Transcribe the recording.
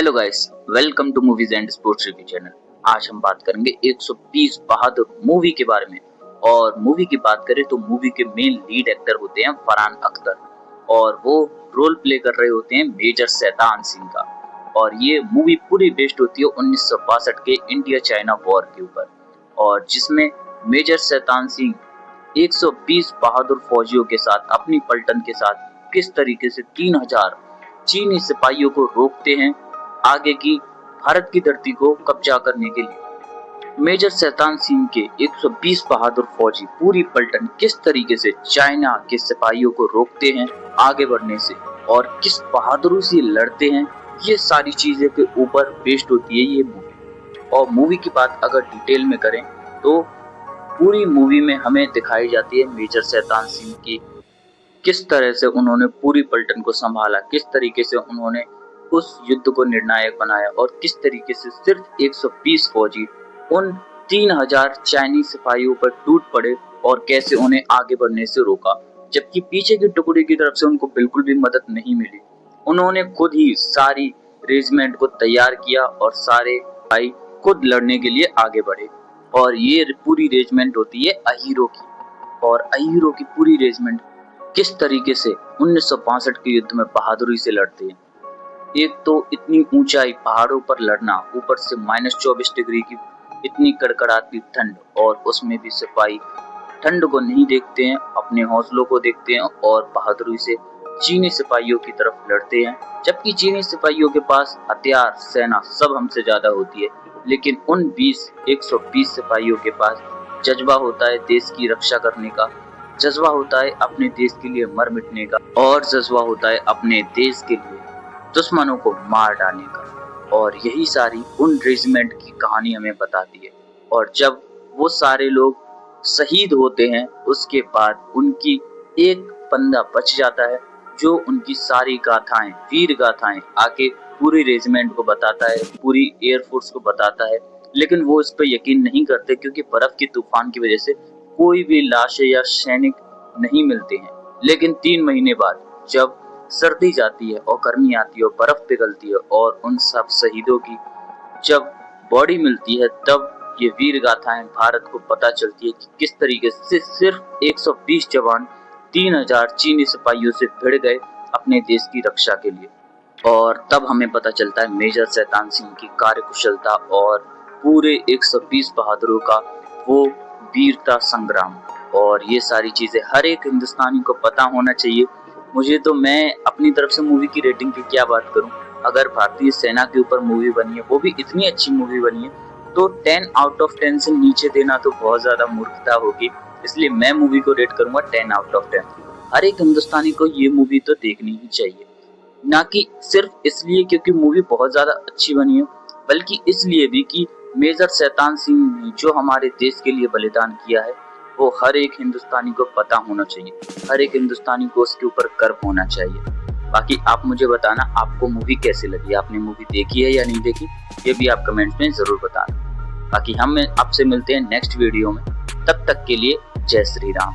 Hello guys, welcome to movies and sports review channel. आज हम बात करेंगे 120 बहादुर मूवी के बारे में। और मूवी की बात करें तो मूवी के मेन लीड एक्टर होते हैं फरहान अख्तर और वो रोल प्ले कर रहे होते हैं मेजर शैतान सिंह का। और ये मूवी पूरी बेस्ड होती है 1962 के इंडिया चाइना वॉर के ऊपर, और जिसमें मेजर शैतान सिंह 120 बहादुर फौजियों के साथ अपनी पलटन के साथ किस तरीके से 3000 चीनी सिपाहियों को रोकते हैं आगे की भारत की धरती को कब्जा करने के लिए। मेजर शैतान सिंह के 120 बहादुर फौजी पूरी पलटन किस तरीके से चाइना के सिपाहियों को रोकते हैं आगे बढ़ने से और किस बहादुरी से लड़ते हैं, ये सारी चीजें के ऊपर बेस्ड होती है ये मूवी। और मूवी की बात अगर डिटेल में करें तो पूरी मूवी में हमें दिखाई जाती है मेजर शैतान सिंह की किस तरह से उन्होंने पूरी पलटन को संभाला, किस तरीके से उन्होंने उस युद्ध को निर्णायक बनाया और किस तरीके से सिर्फ 120 फौजी उन 3000 चाइनीज सिपाहियों पर टूट पड़े और कैसे उन्हें आगे बढ़ने से रोका, जबकि पीछे की टुकड़ी की तरफ से उनको बिल्कुल भी मदद नहीं मिली। उन्होंने खुद ही सारी रेजिमेंट को तैयार किया और सारे भाई खुद लड़ने के लिए आगे बढ़े। और ये पूरी रेजिमेंट होती है अहीरो की, और अहीरो की पूरी रेजिमेंट किस तरीके से 1962 के युद्ध में बहादुरी से लड़ते हैं। एक तो इतनी ऊंचाई पहाड़ों पर लड़ना, ऊपर से -24 डिग्री की इतनी कड़कड़ाती ठंड, और उसमें भी सिपाही ठंड को नहीं देखते हैं, अपने हौसलों को देखते हैं और बहादुरी से चीनी सिपाहियों की तरफ लड़ते हैं। जबकि चीनी सिपाहियों के पास हथियार सेना सब हमसे ज्यादा होती है, लेकिन उन 120 सिपाहियों के पास जज्बा होता है देश की रक्षा करने का, जज्बा होता है अपने देश के लिए मर मिटने का, और जज्बा होता है अपने देश के लिए दुश्मनों को मार डालने का। और यही सारी उन रेजिमेंट की कहानी हमें बताती है। और जब वो सारे लोग शहीद होते हैं उसके बाद उनकी एक बंदा बच जाता है जो उनकी सारी गाथाएं, वीर गाथाएं आके पूरी रेजिमेंट को बताता है, पूरी एयरफोर्स को बताता है। लेकिन वो इस पर यकीन नहीं करते क्योंकि बर्फ की तूफान की वजह से कोई भी लाशें या सैनिक नहीं मिलते हैं। लेकिन 3 महीने बाद जब सर्दी जाती है और गर्मी आती है और बर्फ पिघलती है और उन सब शहीदों की जब बॉडी मिलती है, तब ये वीर गाथाएं भारत को पता चलती है कि किस तरीके से सिर्फ 120 जवान 3000 चीनी सिपाहियों से भिड़ गए अपने देश की रक्षा के लिए। और तब हमें पता चलता है मेजर शैतान सिंह की कार्यकुशलता और पूरे 120 बहादुरों का वो वीरता संग्राम। और ये सारी चीजें हर एक हिंदुस्तानी को पता होना चाहिए। मुझे तो, मैं अपनी तरफ से मूवी की रेटिंग की क्या बात करूं, अगर भारतीय सेना के ऊपर मूवी बनी है, वो भी इतनी अच्छी मूवी बनी है, तो 10 आउट ऑफ 10 से नीचे देना तो बहुत ज्यादा मूर्खता होगी। इसलिए मैं मूवी को रेट करूंगा 10 आउट ऑफ 10। हर एक हिंदुस्तानी को ये मूवी तो देखनी ही चाहिए, ना कि सिर्फ इसलिए क्योंकि मूवी बहुत ज्यादा अच्छी बनी है, बल्कि इसलिए भी कि मेजर शैतान सिंह ने जो हमारे देश के लिए बलिदान किया है वो हर एक हिंदुस्तानी को पता होना चाहिए, हर एक हिंदुस्तानी को उसके ऊपर गर्व होना चाहिए। बाकी आप मुझे बताना आपको मूवी कैसी लगी, आपने मूवी देखी है या नहीं देखी, ये भी आप कमेंट्स में जरूर बताना। बाकी हम आपसे मिलते हैं नेक्स्ट वीडियो में, तब तक के लिए जय श्री राम।